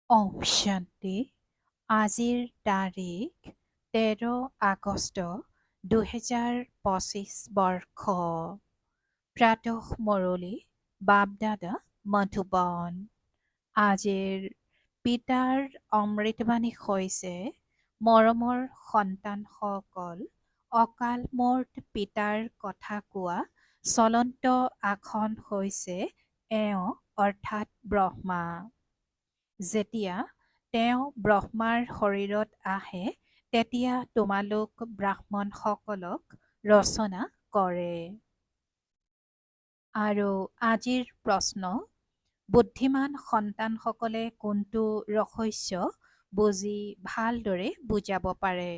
ওম শান্তি। আজিৰ তাৰিখ 13 আগষ্ট 2025 বৰ্ষ। প্ৰাতঃ মুৰলী বাপদাদা মধুবন। আজিৰ পিতাৰ অমৃতবাণী হৈছে, মৰমৰ সন্তানসকল, অকাল মূৰ্ত পিতাৰ কথা কোৱা চলন্ত আসন হৈছে এওঁ অৰ্থাৎ ব্ৰহ্মা। যেতিয়া তেওঁ ব্ৰহ্মাৰ শৰীৰত আহে, তেতিয়া তোমালোক ব্ৰাহ্মণসকলক ৰচনা কৰে। আৰু আজিৰ প্ৰশ্ন, বুদ্ধিমান সন্তানসকলে কোনটো ৰহস্য বুজি ভালদৰে বুজাব পাৰে?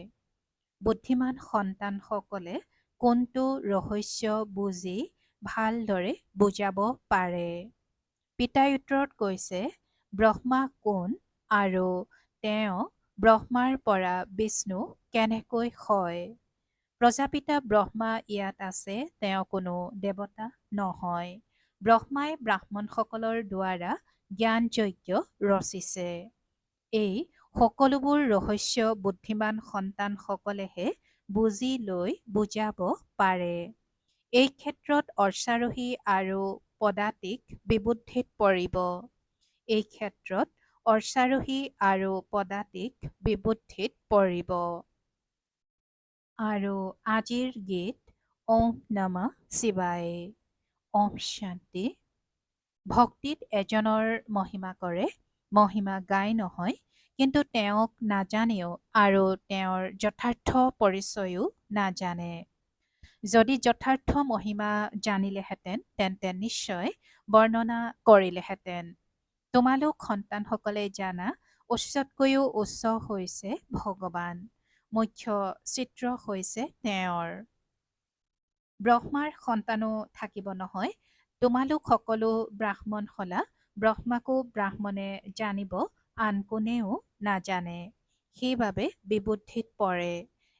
বুদ্ধিমান সন্তানসকলে কোনটো ৰহস্য বুজি ভালদৰে বুজাব পাৰে? পিতাই উত্তৰত কৈছে, ব্ৰহ্মা কোন আৰু তেওঁ ব্ৰহ্মাৰ পৰা বিষ্ণু কেনেকৈ হয়? প্ৰজাপিতা ব্ৰহ্মা ইয়াত আছে, তেওঁ কোনো দেৱতা নহয়। ব্ৰহ্মাই ব্ৰাহ্মণসকলৰ দ্বাৰা জ্ঞানযজ্ঞ ৰচিছে। এই সকলোবোৰ ৰহস্য বুদ্ধিমান সন্তানসকলেহে বুজি লৈ বুজাব পাৰে। এই ক্ষেত্ৰত অশ্বাৰোহী আৰু পদাতিক বিবুদ্ধিত পৰিব। এই ক্ষেত্ৰত অশ্বাৰোহী আৰু পদাতিক বিবুদ্ধিত পৰিব। আৰু আজিৰ গীত ওম নমঃ শিৱায়। ওম শান্তি। ভক্তিত এজনৰ মহিমা কৰে, মহিমা গাই নহয়, কিন্তু তেওঁক নাজানেও আৰু তেওঁৰ যথাৰ্থ পৰিচয়ো নাজানে। যদি যথাৰ্থ মহিমা জানিলেহেঁতেন, তেন্তে নিশ্চয় বৰ্ণনা কৰিলেহেঁতেন। তোমালোক সন্তানসকলে জানা, উচ্চতকৈও উচ্চ হৈছে ভগৱান। মুখ্য চিত্ৰ হৈছে তেওঁৰ। ব্ৰহ্মাৰ সন্তানো থাকিব নহয়। তোমালোক সকলো ব্ৰাহ্মণ হলা, ব্ৰহ্মাকো ব্ৰাহ্মণে জানিব, আন কোনেও নাজানে। সেইবাবে বিবুদ্ধিত পৰে।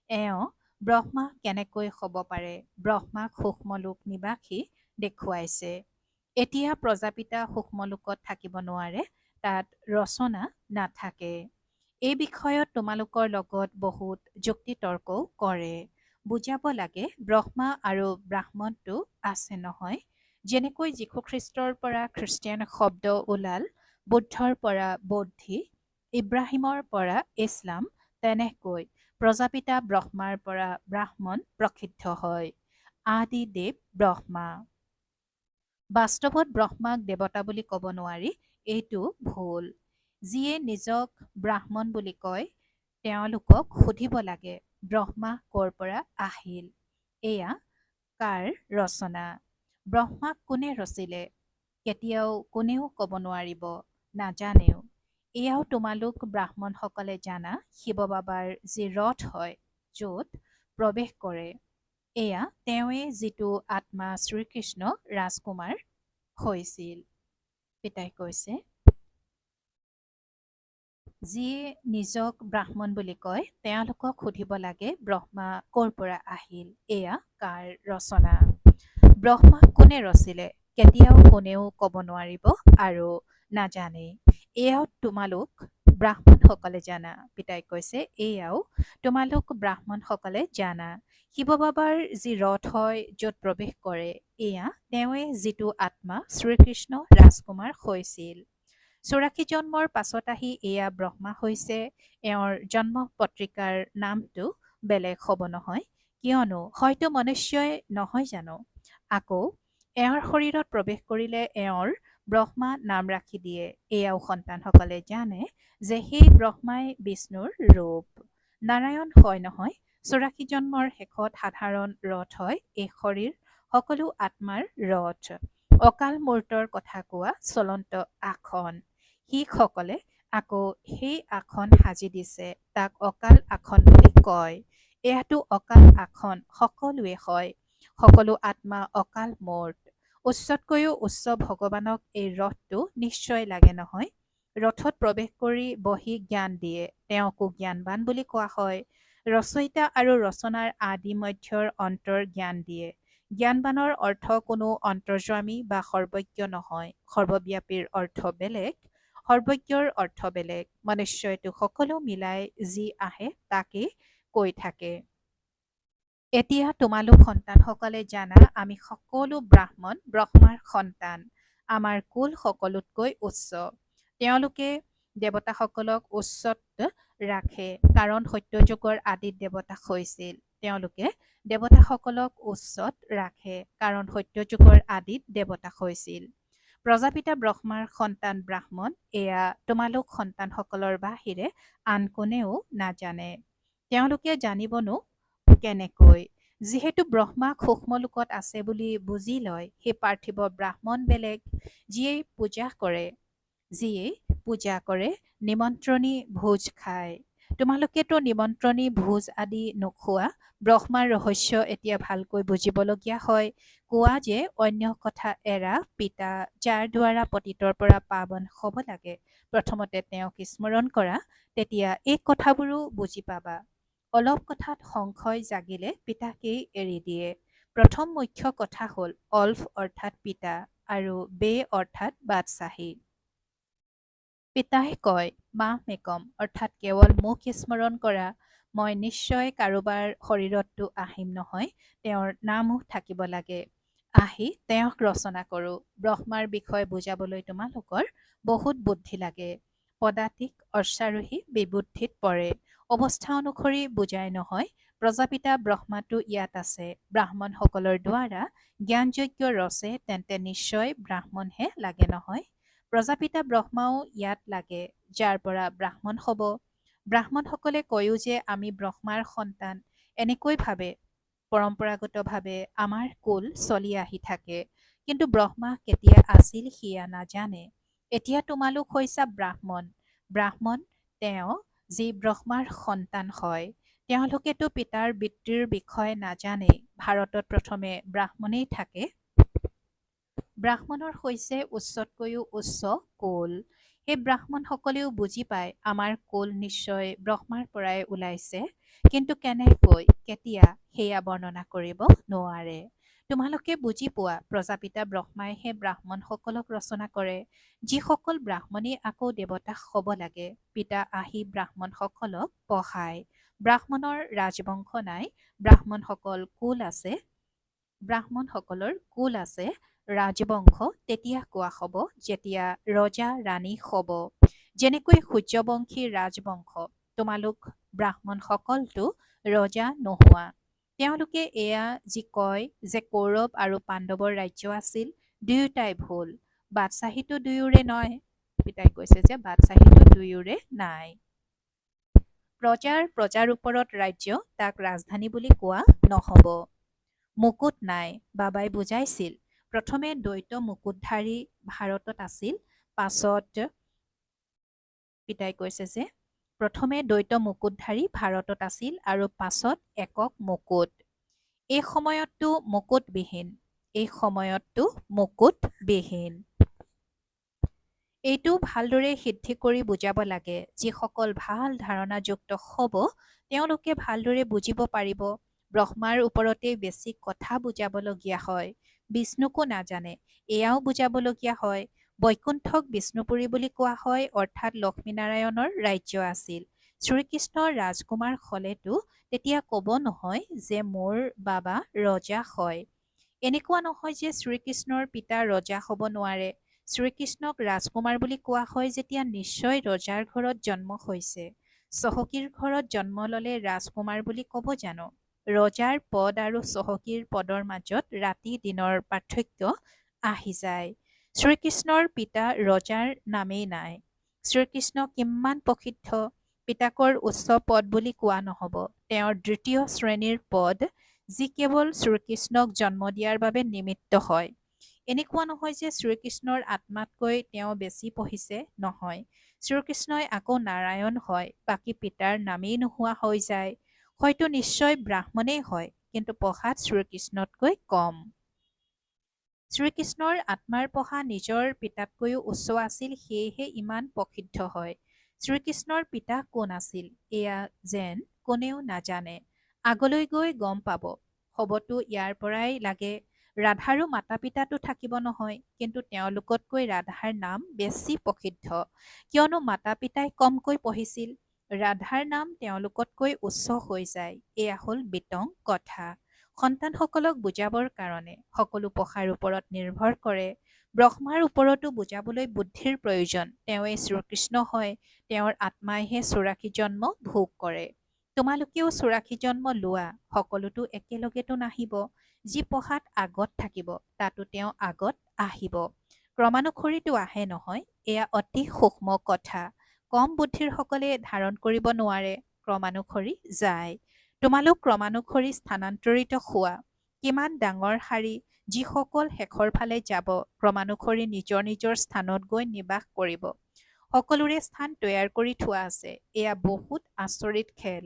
এওঁ ব্ৰহ্মা কেনেকৈ হ'ব পাৰে? ব্ৰহ্মাক সূক্ষ্মলোক নিবাসী দেখুৱাইছে। এতিয়া প্ৰজাপিতা সূক্ষ্মলোকত থাকিব নোৱাৰে, তাত ৰচনা নাথাকে। এই বিষয়ত তোমালোকৰ লগত বহুত যুক্তি তৰ্কও কৰে। বুজাব লাগে, ব্ৰহ্মা আৰু ব্ৰাহ্মণটো আছে নহয়। যেনেকৈ যীশুখ্ৰীষ্টৰ পৰা খ্ৰীষ্টিয়ান শব্দ ওলাল, বুদ্ধৰ পৰা বৌদ্ধি, ইব্ৰাহিমৰ পৰা ইছলাম, তেনেকৈ প্ৰজাপিতা ব্ৰহ্মাৰ পৰা ব্ৰাহ্মণ প্ৰসিদ্ধ হয়। আদি দেৱ ব্ৰহ্মা। বাস্তৱত ব্ৰহ্মাক দেৱতা বুলি ক'ব নোৱাৰি, এইটো ভুল। যিয়ে নিজক ব্ৰাহ্মণ বুলি কয়, তেওঁলোকক সুধিব লাগে, ব্ৰহ্মা ক'ৰ পৰা আহিল? এয়া কাৰ ৰচনা? ব্ৰহ্মাক কোনে ৰচিলে? কেতিয়াও কোনেও ক'ব নোৱাৰিব, নাজানেও। এয়াও তোমালোক ব্ৰাহ্মণসকলে জানা, শিৱ বাবাৰ যি ৰথ হয়, য'ত প্ৰৱেশ কৰে, এয়া তেওঁৱে যিটো আত্মা শ্ৰীকৃষ্ণ ৰাজকুমাৰ হৈছিল। পিতাই কৈছে, যিয়ে নিজক ব্ৰাহ্মণ বুলি কয়, তেওঁলোকক সুধিব লাগে, ব্ৰহ্মা ক'ৰ পৰা আহিল? এয়া কাৰ ৰচনা? ব্ৰহ্মাক কোনে ৰচিলে? কেতিয়াও কোনেও ক'ব নোৱাৰিব আৰু নাজানেই। এয়াও তোমালোক ব্ৰাহ্মণসকলে জানা। পিতাই কৈছে, এয়াও তোমালোক ব্ৰাহ্মণসকলে জানা। শিৱ বাবাৰ যি ৰথ হয়, য'ত প্ৰৱেশ কৰে, এয়া তেওঁৱে যিটো আত্মা শ্ৰীকৃষ্ণ ৰাজকুমাৰ হৈছিল। 84 জন্মৰ পাছত আহি এয়া ব্ৰহ্মা হৈছে। এওঁৰ জন্ম পত্ৰিকাৰ নামটো বেলেগ হ'ব নহয়, কিয়নো হয়তো মনুষ্যই নহয় জানো। আকৌ এওঁৰ শৰীৰত প্ৰৱেশ কৰিলে এওঁৰ ব্ৰহ্মা নাম ৰাখি দিয়ে। এয়াও সন্তানসকলে জানে যে সেই ব্ৰহ্মাই বিষ্ণুৰ ৰূপ। নাৰায়ণ হয় নহয়। 84 জন্মৰ শেষত সাধাৰণ ৰথ হয়। এই শৰীৰ সকলো আত্মাৰ ৰথ। অকাল মূৰ্তৰ কথা কোৱা চলন্ত আসন। শিখসকলে আকৌ সেই আসন সাজি দিছে, তাক অকাল আসন বুলি কয়। এয়াতো অকাল আসন সকলোৱে হয়। সকলো আত্মা অকাল মূৰ্ত। উচ্চতকৈও উচ্চ ভগৱানক এই ৰথটো নিশ্চয় লাগে নহয়। ৰথত প্ৰৱেশ কৰি বহি জ্ঞান দিয়ে, তেওঁকো জ্ঞানবান বুলি কোৱা হয়। ৰচয়িতা আৰু ৰচনাৰ আদি মধ্যৰ অন্তৰ জ্ঞান দিয়ে। জ্ঞানবানৰ অৰ্থ কোনো অন্তৰ্যামী বা সৰ্বজ্ঞ নহয়। সৰ্বব্যাপীৰ অৰ্থ বেলেগ। সৰ্বজ্ঞৰ অৰ্থ বেলেগ। মনুষ্যইটো সকলো মিলাই যি আহে তাকেই কৈ থাকে। এতিয়া তোমালোক সন্তানসকলে জানা আমি সকলো ব্ৰহ্মাৰ সন্তান। আমাৰ কুল সকলোতকৈ উচ্চ। তেওঁলোকে দেৱতাসকলক উচ্চত ৰাখে কাৰণ সত্যযুগৰ আদিত দেৱতা হৈছিল। তেওঁলোকে দেৱতাসকলক উচ্চত ৰাখে কাৰণ সত্যযুগৰ আদিত দেৱতা হৈছিল। প্ৰজাপিতা ব্ৰহ্মাৰ সন্তান ব্ৰাহ্মণ এয়া তোমালোক সন্তানসকলৰ বাহিৰে আন কোনেও নাজানে। তেওঁলোকে জানিবনো কেনেকৈ? যিহেতু ব্ৰহ্মা সূক্ষ্মলোকত আছে বুলি বুজি লয়, সেই পাৰ্থিৱ ব্ৰাহ্মণ বেলেগ। যিয়েই পূজা কৰে নিমন্ত্ৰণী ভোজ খায়। তোমালোকেতো নিমন্ত্ৰণী ভোজ আদি নোখোৱা। ব্ৰহ্মাৰ ৰহস্য এতিয়া ভালকৈ বুজিবলগীয়া হয়। কোৱা যে অন্য কথা এৰা পিতা যাৰ দ্বাৰা পতিতৰ পৰা পাৱন হ'ব লাগে, প্ৰথমতে তেওঁক স্মৰণ কৰা, তেতিয়া এই কথাবোৰো বুজি পাবা। অলপ কথাত সংশয় জাগিলে পিতাকেই এৰি দিয়ে। প্ৰথম মুখ্য কথা হ'ল অল্ফ অৰ্থাৎ পিতা আৰু বে অৰ্থাৎ বাদশ্বাহী। পিতাই কয় মাহ মেকম অৰ্থাৎ কেৱল মোক স্মৰণ কৰা, মই নিশ্চয় কাৰোবাৰ শৰীৰততো আহিম নহয়, তেওঁৰ নামো থাকিব লাগে। আহি তেওঁক ৰচনা কৰোঁ। ব্ৰহ্মাৰ বিষয়ে বুজাবলৈ তোমালোকৰ বহুত বুদ্ধি লাগে। পদাতিক অশ্বাৰোহী বিবুদ্ধিত পৰে। অৱস্থা অনুসৰি বুজাই নহয়। প্ৰজাপিতা ব্ৰহ্মাটো ইয়াত আছে। ব্ৰাহ্মণসকলৰ দ্বাৰা জ্ঞানযজ্ঞ ৰচে তেন্তে নিশ্চয় ব্ৰাহ্মণহে লাগে নহয়। প্ৰজাপিতা ব্ৰহ্মাও ইয়াত লাগে, যাৰ পৰা ব্ৰাহ্মণ হ'ব। ব্ৰাহ্মণসকলে কয়ো যে আমি ব্ৰহ্মাৰ সন্তান, এনেকৈ ভাবে। পৰম্পৰাগতভাৱে আমাৰ কুল চলি আহি থাকে। কিন্তু ব্ৰহ্মা কেতিয়া আছিল সিয়া নাজানে। এতিয়া তোমালোক হৈছা ব্ৰাহ্মণ। ব্ৰাহ্মণ তেওঁ যি ব্ৰহ্মাৰ সন্তান হয়। তেওঁলোকেতো পিতাৰ পিতৃৰ বিষয়ে নাজানেই। ভাৰতত প্ৰথমে ব্ৰাহ্মণেই থাকে। ব্ৰাহ্মণৰ হৈছে উচ্চতকৈও উচ্চ কুল। সেই ব্ৰাহ্মণসকলেও বুজি পায় আমাৰ কুল নিশ্চয় ব্ৰহ্মাৰ পৰাই ওলাইছে। কিন্তু কেনেকৈ, কেতিয়া সেয়া বৰ্ণনা কৰিব নোৱাৰে। তোমালোকে বুজি পোৱা প্ৰজাপিতা ব্ৰহ্মাইহে ব্ৰাহ্মণসকলক ৰচনা কৰে। যিসকল ব্ৰাহ্মণেই আকৌ দেৱতা হ'ব লাগে, পিতা আহি ব্ৰাহ্মণসকলক পঢ়ায়। ব্ৰাহ্মণৰ ৰাজবংশ নাই, ব্ৰাহ্মণসকলৰ কুল আছে। ৰাজবংশ তেতিয়া কোৱা হ'ব যেতিয়া ৰজা ৰাণী হ'ব। যেনেকৈ সূৰ্যবংশী ৰাজবংশ। তোমালোক ব্ৰাহ্মণসকলতো ৰজা নোহোৱা। তেওঁলোকে এয়া যি কয় যে কৌৰৱ আৰু পাণ্ডৱৰ ৰাজ্য আছিল, দুয়োটাই ভুল। বাদশ্বাহীতো দুয়োৰে নয়। পিতাই কৈছে যে বাদশ্বাহীতো দুয়োৰে নাই। প্ৰজাৰ ওপৰত ৰাজ্য, তাক ৰাজধানী বুলি কোৱা নহ'ব। মুকুট নাই, বাবাই বুজাইছিল। প্ৰথমে দ্বৈত মুকুটধাৰী ভাৰতত আছিল, পাছত পিতাই কৈছে যে প্ৰথমে দ্বৈত মুকুটধাৰী ভাৰতত আছিল আৰু পাছত একক মুকুট। এই সময়ততো মুকুটবিহীন। এইটো ভালদৰে সিদ্ধি কৰি বুজাব লাগে। যিসকল ভাল ধাৰণাযুক্ত হ'ব, তেওঁলোকে ভালদৰে বুজিব পাৰিব। ব্ৰহ্মাৰ ওপৰতেই বেছি কথা বুজাবলগীয়া হয়। বিষ্ণুকো নাজানে, এয়াও বুজাবলগীয়া হয়। বৈকুণ্ঠক বিষ্ণুপুৰী বুলি কোৱা হয়, অৰ্থাৎ লক্ষ্মীনাৰায়ণৰ ৰাজ্য আছিল। শ্ৰীকৃষ্ণৰ ৰাজকুমাৰ হ'লেতো তেতিয়া ক'ব নহয় যে মোৰ বাবা ৰজা হয়। এনেকুৱা নহয় যে শ্ৰীকৃষ্ণৰ পিতা ৰজা হ'ব নোৱাৰে। শ্ৰীকৃষ্ণক ৰাজকুমাৰ বুলি কোৱা হয় যেতিয়া নিশ্চয় ৰজাৰ ঘৰত জন্ম হৈছে। চহকীৰ ঘৰত জন্ম ল'লে ৰাজকুমাৰ বুলি ক'ব জানো? ৰজাৰ পদ আৰু চহকীৰ পদৰ মাজত ৰাতি দিনৰ পাৰ্থক্য আহি যায়। শ্ৰীকৃষ্ণৰ পিতা ৰজাৰ নামেই নাই। শ্ৰীকৃষ্ণ কিমান প্ৰসিদ্ধ। পিতাকৰ উচ্চ পদ বুলি কোৱা নহ'ব। তেওঁৰ দ্বিতীয় শ্ৰেণীৰ পদ, যি কেৱল শ্ৰীকৃষ্ণক জন্ম দিয়াৰ বাবে নিমিত্ত হয়। এনেকুৱা নহয় যে শ্ৰীকৃষ্ণৰ আত্মাতকৈ তেওঁ বেছি পঢ়িছে, নহয়। শ্ৰীকৃষ্ণই আকৌ নাৰায়ণ হয়, বাকী পিতাৰ নামেই নোহোৱা হৈ যায়। হয়তো নিশ্চয় ব্ৰাহ্মণেই হয়, কিন্তু পঢ়াত শ্ৰীকৃষ্ণতকৈ কম। শ্ৰীকৃষ্ণৰ আত্মাৰ পঢ়া নিজৰ পিতাতকৈও উচ্চ আছিল, সেয়েহে ইমান প্ৰসিদ্ধ হয়। শ্ৰীকৃষ্ণৰ পিতা কোন আছিল, এয়া যেন কোনেও নাজানে। আগলৈ গৈ গম পাব। হ'বতো ইয়াৰ পৰাই লাগে। ৰাধাৰো মাতা পিতাটো থাকিব নহয়, কিন্তু তেওঁলোকতকৈ ৰাধাৰ নাম বেছি প্ৰসিদ্ধ, কিয়নো মাতা পিতাই কমকৈ পঢ়িছিল। ৰাধাৰ নাম তেওঁলোকতকৈ উচ্চ হৈ যায়। এয়া হ'ল বিতং কথা। সন্তানসকলক বুজাবৰ কাৰণে সকলো পঢ়াৰ ওপৰত নিৰ্ভৰ কৰে। ব্ৰহ্মাৰ ওপৰতো বুজাবলৈ বুদ্ধিৰ প্ৰয়োজন। তেওঁৱেই শ্ৰীকৃষ্ণ হয়, তেওঁৰ আত্মাইহে ৮৪ জন্ম ভোগ কৰে। তোমালোকেও ৮৪ জন্ম লোৱা, সকলোতো একেলগেতো নাহিব। যি পঢ়াত আগত থাকিব তাতো তেওঁ আগত আহিব। ক্ৰমানুসৰিতো আহে নহয়, এয়া অতি সূক্ষ্ম কথা। কম বুদ্ধিৰ সকলে ধাৰণ কৰিব নোৱাৰে, ক্ৰমানুসৰি যায়। তোমালোক ক্ৰমানুসৰি স্থানান্তৰিত হোৱা। কিমান ডাঙৰ শাৰী, যিসকল শেষৰ ফালে যাব, ক্ৰমানুসৰি নিজৰ নিজৰ স্থানত গৈ নিবাস কৰিব। সকলোৰে স্থান তৈয়াৰ কৰি থোৱা আছে। এয়া বহুত আচৰিত খেল,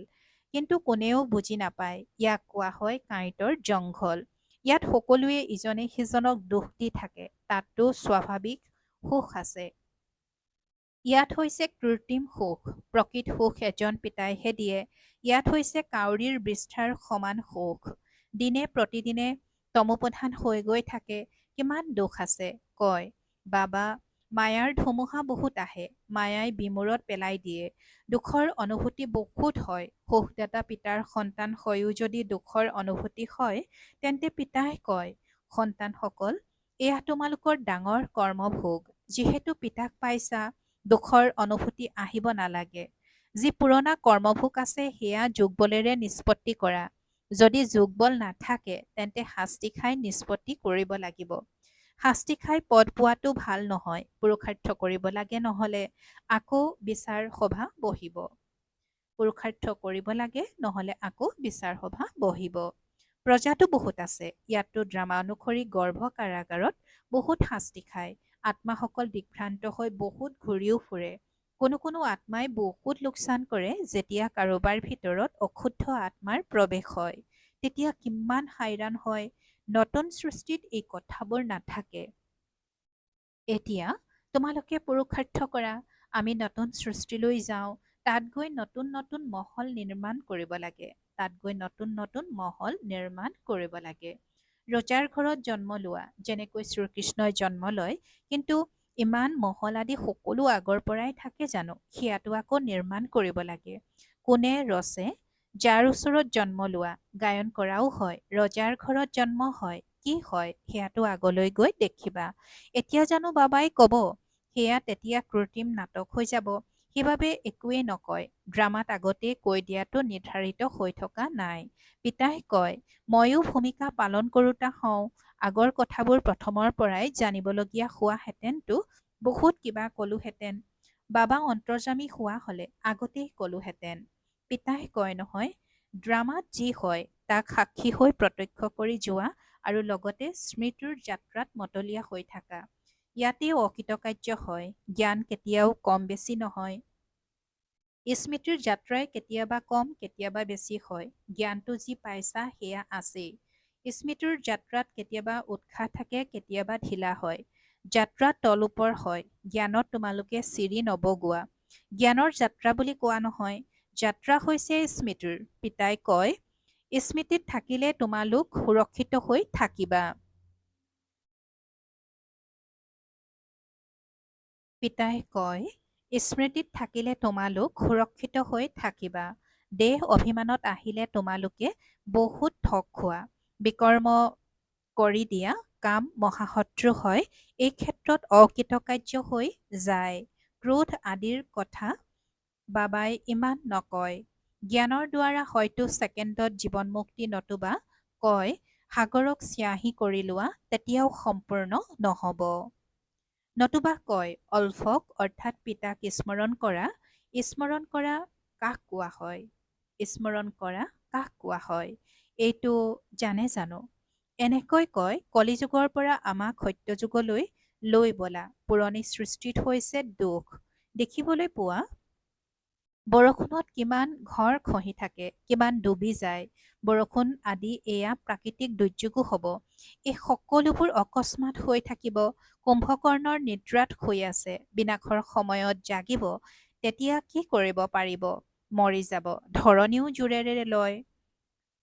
কিন্তু কোনেও বুজি নাপায়। ইয়াক কোৱা হয় কাঁইটৰ জংঘল। ইয়াত সকলোৱে ইজনে সিজনক দোষ দি থাকে। তাততো স্বাভাৱিক সুখ আছে। ইয়াত হৈছে কৃত্ৰিম সুখ। প্ৰকৃত সুখ এজন পিতাইহে দিয়ে। ইয়াত হৈছে কাউৰীৰ বৃষ্ঠাৰ সমান সুখ। দিনে প্ৰতিদিনে তমোপ্ৰধান হৈ গৈ থাকে। কিমান দোষ আছে, কয় বাবা। মায়াৰ ধুমুহা বহুত আহে, মায়াই বিমূৰত পেলাই দিয়ে। দুখৰ অনুভূতি বহুত হয়। সুখদাতা পিতাৰ সন্তান হৈও যদি দুখৰ অনুভূতি হয়, তেন্তে পিতাই কয়, সন্তানসকল, এয়া তোমালোকৰ ডাঙৰ কৰ্মভোগ। যিহেতু পিতাক পাইছা, দুখৰ অনুভূতি আহিব নালাগে। যি পুৰণা কৰ্মভোগ আছে সেয়া যোগবলেৰে নিষ্পত্তি কৰা। যদি যোগবল নাথাকে, তেন্তে শাস্তি খাই নিষ্পত্তি কৰিব লাগিব। শাস্তি খাই পদ পোৱাটো ভাল নহয়। পুৰুষাৰ্থ কৰিব লাগে, নহ'লে আকৌ বিচাৰ সভা বহিব। পুৰুষাৰ্থ কৰিব লাগে, নহ'লে আকৌ বিচাৰ সভা বহিব। প্ৰজাটো বহুত আছে। ইয়াততো ড্ৰামা অনুসৰি গৰ্ভ কাৰাগাৰত বহুত শাস্তি খায়। আত্মাসকল দিগ্ভ্ৰান্ত হৈ বহুত ঘূৰিও ফুৰে। কোনো কোনো আত্মাই বহুত লোকচান কৰে। যেতিয়া কাৰোবাৰ ভিতৰত অশুদ্ধ আত্মাৰ প্ৰৱেশ হয়, তেতিয়া কিমান হাইৰাণ হয়। নতুন সৃষ্টিত এই কথাবোৰ নাথাকে। এতিয়া তোমালোকে পুৰুষাৰ্থ কৰা। আমি নতুন সৃষ্টিলৈ যাওঁ। তাত গৈ নতুন নতুন মহল নিৰ্মাণ কৰিব লাগে। তাত গৈ নতুন নতুন মহল নিৰ্মাণ কৰিব লাগে। ৰজাৰ ঘৰত জন্ম লোৱা, যেনেকৈ শ্ৰীকৃষ্ণই জন্ম লয়, কিন্তু ইমান মহল আদি সকলো আগৰ পৰাই থাকে জানো? সেয়াটো আকৌ নিৰ্মাণ কৰিব লাগে। কোনে ৰচে? যাৰ ওচৰত জন্ম লোৱা, গায়ন কৰাও হয়। ৰজাৰ ঘৰত জন্ম হয়, কি হয় সেয়াটো আগলৈ গৈ দেখিবা। এতিয়া জানো বাবাই কব? সেয়া তেতিয়া কৃত্ৰিম নাটক হৈ যাব। সেইবাবে একোৱেই নকয়। ড্ৰামাত আগতেই কৈ দিয়াটো নিৰ্ধাৰিত হৈ থকা নাই। পিতাই কয়, ময়ো ভূমিকা পালন কৰোঁতা হওঁ। আগৰ কথাবোৰ প্ৰথমৰ পৰাই জানিবলগীয়া হোৱাহেঁতেনতো বহুত কিবা কলোহেঁতেন। বাবা অন্তৰ্যামী হোৱা হলে আগতেই কলোহেঁতেন। পিতাই কয় নহয়, ড্ৰামাত যি হয় তাক সাক্ষী হৈ প্ৰত্যক্ষ কৰি যোৱা আৰু লগতে স্মৃতিৰ যাত্ৰাত মতলীয়া হৈ থাকা। ইয়াতেও অকৃতকাৰ্য হয়। জ্ঞান কেতিয়াও কম বেছি নহয়। স্মৃতিৰ যাত্ৰাই কেতিয়াবা কম, কেতিয়াবা বেছি হয়। জ্ঞানটো যি পাইছা সেয়া আছেই। স্মৃতিৰ যাত্ৰাত কেতিয়াবা উৎসাহ থাকে, কেতিয়াবা ঢিলা হয়। যাত্ৰা তল ওপৰ হয়। জ্ঞানত তোমালোকে চিৰি নবগোৱা। জ্ঞানৰ যাত্ৰা বুলি কোৱা নহয়। যাত্ৰা হৈছে স্মৃতিৰ। পিতাই কয়, স্মৃতিত থাকিলে তোমালোক সুৰক্ষিত হৈ থাকিবা। পিতাই কয়, স্মৃতিত থাকিলে তোমালোক সুৰক্ষিত হৈ থাকিবা। দেহ অভিমানত আহিলে তোমালোকে বহুত ঠগ খোৱা। বিকৰ্ম কৰি দিয়া কাম মহাশত্ৰু হয়। এই ক্ষেত্ৰত অকৃতকাৰ্য হৈ যায়। ক্ৰোধ আদিৰ কথা বাবাই ইমান নকয়। জ্ঞানৰ দ্বাৰা হয়তো ছেকেণ্ডত জীৱনমুক্তি, নতুবা কয় সাগৰক চিয়াহী কৰি লোৱা, তেতিয়াও সম্পূৰ্ণ নহ'ব। নতুবা কয় অল্ফক অৰ্থাৎ পিতাক স্মৰণ কৰা। স্মৰণ কৰা কাক কোৱা হয়? স্মৰণ কৰা কাক কোৱা হয়? এইটো জানে জানো? এনেকৈ কয়, কলিযুগৰ পৰা আমাক সত্যযুগলৈ লৈ বলা। পুৰণি সৃষ্টিত হৈছে দুখ। দেখিবলৈ পোৱা বৰষুণত কিমান ঘৰ খহি থাকে, কিমান ডুবি যায়। বৰষুণ আদি এয়া প্ৰাকৃতিক দুৰ্যোগো হ'ব। এই সকলোবোৰ অকস্মাত হৈ থাকিব। কুম্ভকৰ্ণৰ নিদ্ৰাত শুই আছে, বিনাশৰ সময়ত জাগিব। তেতিয়া কি কৰিব পাৰিব? মৰি যাব। ধৰণীও জোৰেৰে লয়।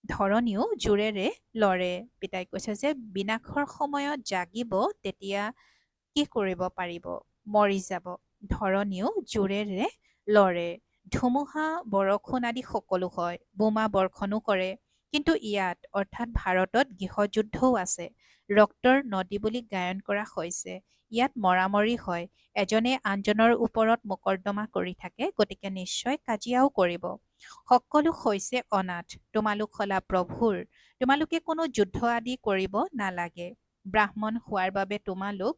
ধৰণীও জোৰেৰে লৰে। পিতাই কৈছে যে বিনাশৰ সময়ত জাগিব, তেতিয়া কি কৰিব পাৰিব? মৰি যাব। ধৰণীও জোৰেৰে লৰে। ধুমুহা বৰষুণ আদি সকলো হয়, বোমা বৰ্ষণো কৰে। কিন্তু ইয়াত অৰ্থাৎ ভাৰতত গৃহযুদ্ধও আছে। ৰক্তৰ নদী বুলি গায়ন কৰা হৈছে। ইয়াত মৰামৰি হয়। এজনে আনজনৰ ওপৰত মোকৰ্দমা কৰি থাকে, গতিকে নিশ্চয় কাজিয়াও কৰিব। সকলো হৈছে অনাথ। তোমালোক হলা প্ৰভুৰ। তোমালোকে কোনো যুদ্ধ আদি কৰিব নালাগে। ব্ৰাহ্মণ হোৱাৰ বাবে তোমালোক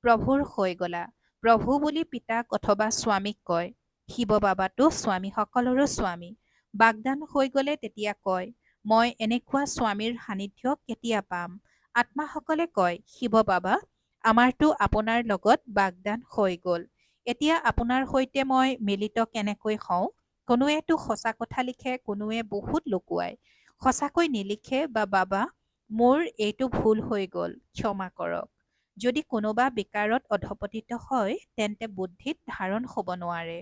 প্ৰভুৰ হৈ গলা। প্ৰভু বুলি পিতাক অথবা স্বামীক কয়। শিৱ বাবাতো স্বামী সকলৰো স্বামী। বাগদান হৈ গলে তেতিয়া কয়, মই এনেকুৱা স্বামীৰ সান্নিধ্য কেতিয়া পাম? আত্মাসকলে কয়, শিৱ বাবা, আমাৰতো আপোনাৰ লগত বাগদান হৈ গল। এতিয়া আপোনাৰ সৈতে মই মিলিত কেনেকৈ হওঁ? কোনোৱেতো সঁচা কথা লিখে, কোনোৱে বহুত লুকুৱায়। সঁচাকৈ নিলিখে বা বাবা, মোৰ এইটো ভুল হৈ গল, ক্ষমা কৰক। যদি কোনোবা বিকাৰত অধপতিত হয়, তেন্তে বুদ্ধিত ধাৰণ হ'ব নোৱাৰে।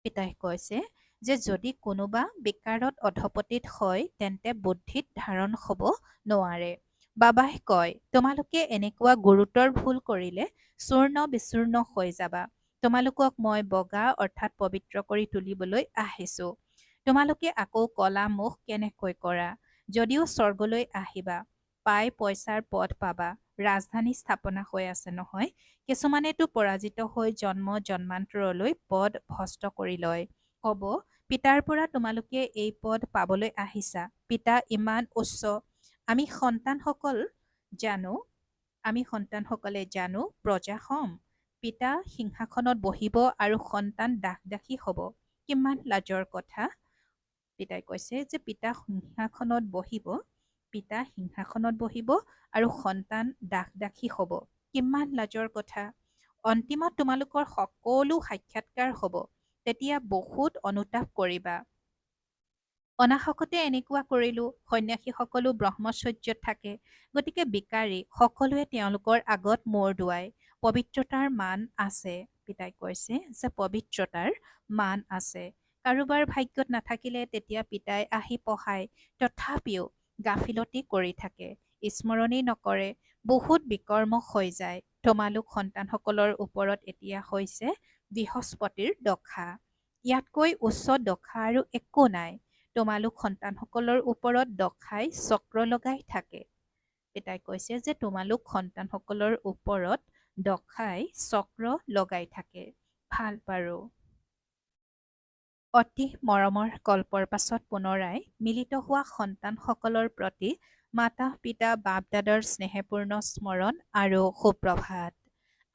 পিতাই কৈছে যে যদি কোনোবা বিকাৰত অধপতিত হয়, তেন্তে বুদ্ধিত ধাৰণ হ'ব নোৱাৰে। বাবাই কয়, তোমালোকে এনেকুৱা গুৰুতৰ ভুল কৰিলে চূৰ্ণ বিচূৰ্ণ হৈ যাবা। তোমালোকক মই বগা অৰ্থাৎ পবিত্ৰ কৰি তুলিবলৈ আহিছো। তোমালোকে আকৌ কলা মুখ কেনেকৈ কৰা? যদিও স্বৰ্গলৈ আহিবা, পাই পইচাৰ পদ পাবা, ৰাজধানী স্থাপনা হৈ আছে নহয়। কিছুমানেতো পৰাজিত হৈ জন্ম জন্মান্তৰলৈ পদ ভস্ত কৰি লয়। কব, পিতাৰ পৰা তোমালোকে এই পদ পাবলৈ আহিছা। পিতা ইমান উচ্চ। আমি সন্তানসকল জানো আমি সন্তানসকলে জানো প্ৰজা হ'ম। পিতা সিংহাসনত বহিব আৰু সন্তান দাস দাসী হ'ব। কিমান লাজৰ কথা। পিতাই কৈছে যে পিতা সিংহাসনত বহিব আৰু সন্তান দাস দাসী হ'ব। কিমান লাজৰ কথা। অন্তিমত তোমালোকৰ সকলো সাক্ষাৎকাৰ হ'ব। তেতিয়া বহুত অনুতাপ কৰিবা। অনাহকতে এনেকুৱা কৰিলো। সন্যাসীসকলো ব্ৰহ্মচৰ্যত থাকে, গতিকে বিকাৰী সকলোৱে তেওঁলোকৰ আগত মূৰ দোৱায়। পবিত্ৰতাৰ মান আছে। পিতাই কৈছে যে পবিত্ৰতাৰ মান আছে। কাৰোবাৰ ভাগ্যত নাথাকিলে তেতিয়া পিতাই আহি পঢ়ায়, তথাপিও গাফিলতি কৰি থাকে, স্মৰণেই নকৰে, বহুত বিকৰ্ম হৈ যায়। তোমালোক সন্তানসকলৰ ওপৰত এতিয়া হৈছে বৃহস্পতিৰ দশা। ইয়াতকৈ উচ্চ দশা আৰু একো নাই। তোমালোক সন্তানসকলৰ ওপৰত দশাই চক্ৰ লগাই থাকে। পিতাই কৈছে যে তোমালোক সন্তানসকলৰ ওপৰত দশাই চক্ৰ লগাই থাকে। ভাল বাৰু। অতি মৰমৰ কল্পৰ পাছত পুনৰাই মিলিত হোৱা সন্তানসকলৰ প্ৰতি মাতা পিতা বাপ দাদাৰ স্নেহপূৰ্ণ স্মৰণ আৰু সুপ্ৰভাত।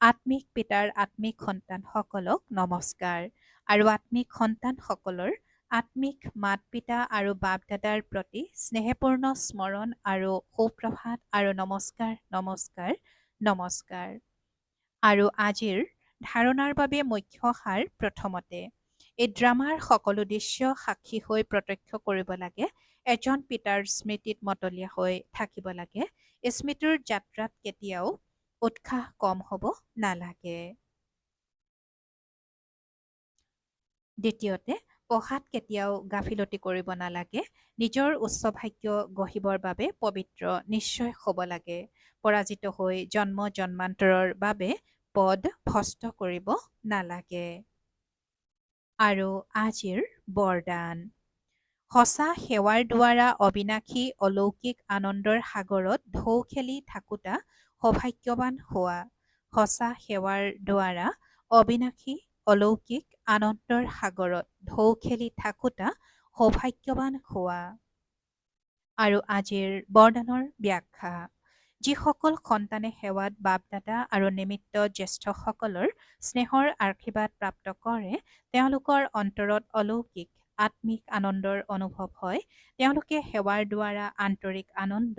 আত্মিক পিতাৰ আত্মিক সন্তানসকলক নমস্কাৰ আৰু আত্মিক সন্তানসকলৰ আত্মিক মাত পিতা আৰু বাপ দাদাৰ প্ৰতি স্নেহপূৰ্ণ স্মৰণ আৰু সুপ্ৰভাত আৰু নমস্কাৰ নমস্কাৰ নমস্কাৰ। আৰু আজিৰ ধাৰণাৰ বাবে মুখ্য সাৰ প্ৰথমতে, এই ড্ৰামাৰ সকলো দৃশ্য সাক্ষী হৈ প্ৰত্যক্ষ কৰিব লাগে। এজন পিতাৰ স্মৃতিত মতলীয়া হৈ থাকিব লাগে। স্মৃতিৰ যাত্ৰাত কেতিয়াও উৎসাহ কম হ'ব নালাগে। দ্বিতীয়তে, পঢ়াত কেতিয়াও গাফিলতি কৰিব নালাগে। নিজৰ উচ্চ ভাগ্য গঢ়িবৰ বাবে পবিত্ৰ নিশ্চয় হ'ব লাগে। পৰাজিত হৈ জন্ম জন্মান্তৰৰ বাবে পদ ভস্ত কৰিব নালাগে। আৰু আজিৰ বৰদান, সঁচা সেৱাৰ দ্বাৰা অবিনাশী অলৌকিক আনন্দৰ সাগৰত ঢৌ খেলি থাকোঁতা সৌভাগ্যৱান হোৱা। সঁচা সেৱাৰ দ্বাৰা অবিনাশী অলৌকিক আনন্দৰ সাগৰত ঢৌ খেলি থাকোঁতা সৌভাগ্যৱান হোৱা। আৰু আজিৰ বৰদানৰ ব্যাখ্যা, যিসকল সন্তানে সেৱাত বাপ দাদা আৰু নিমিত্ত জ্যেষ্ঠসকলৰ স্নেহৰ আশীৰ্বাদ প্ৰাপ্ত কৰে, তেওঁলোকৰ অন্তৰত অলৌকিক আত্মিক আনন্দৰ অনুভৱ হয়। তেওঁলোকে সেৱাৰ দ্বাৰা আন্তৰিক আনন্দ,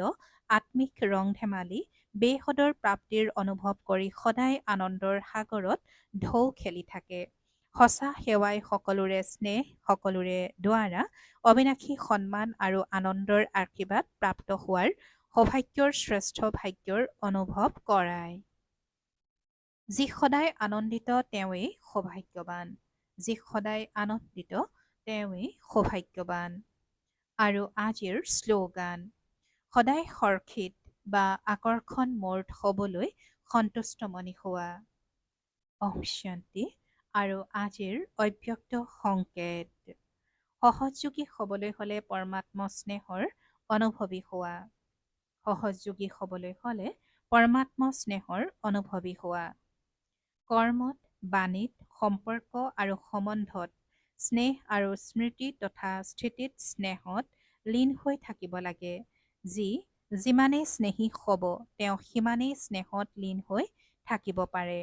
আত্মিক ৰং ধেমালি, বেহদৰ প্ৰাপ্তিৰ অনুভৱ কৰি সদায় আনন্দৰ সাগৰত ঢৌ খেলি থাকে। সঁচা সেৱাই সকলোৰে স্নেহ, সকলোৰে দ্বাৰা অবিনাশী সন্মান আৰু আনন্দৰ আশীৰ্বাদ প্ৰাপ্ত হোৱাৰ সৌভাগ্যৰ শ্ৰেষ্ঠ ভাগ্যৰ অনুভৱ কৰায়। যি সদায় আনন্দিত তেওঁৱেই সৌভাগ্যৱান। যি সদায় আনন্দিত তেওঁৱেই সৌভাগ্যৱান। আৰু আজিৰ শ্লোগান, সদায় সৰ্ষিত বা আকৰ্ষণ মূৰ্ত হ'বলৈ সন্তুষ্ট মনি হোৱা। ওম শান্তি। আৰু আজিৰ অব্যক্ত সংকেত, সহযোগী হ'বলৈ হ'লে পৰমাত্ম স্নেহৰ অনুভৱী হোৱা। সহযোগী হ'বলৈ হ'লে পৰমাত্ম স্নেহৰ অনুভৱী হোৱা। কৰ্মত, বাণীত, সম্পৰ্ক আৰু সম্বন্ধত স্নেহ আৰু স্মৃতি তথা স্থিতিত স্নেহত লীন হৈ থাকিব লাগে। যি যিমানেই স্নেহী হ'ব তেওঁ সিমানেই স্নেহত লীন হৈ থাকিব পাৰে।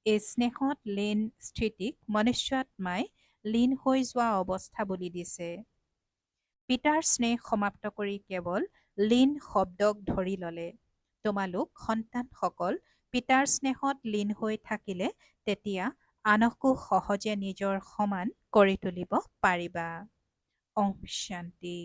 এই স্নেহত লীন স্থিতিক মনুষ্যাত্মাই লীন হৈ যোৱা অৱস্থা বুলি দিছে। পিতাৰ স্নেহ সমাপ্ত কৰি কেৱল লীন শব্দক ধৰি ল'লে। তোমালোক সন্তানসকল পিতাৰ স্নেহত লীন হৈ থাকিলে তেতিয়া আনকো সহজে নিজৰ সমান কৰি তুলিব পাৰিবা। ওম শান্তি।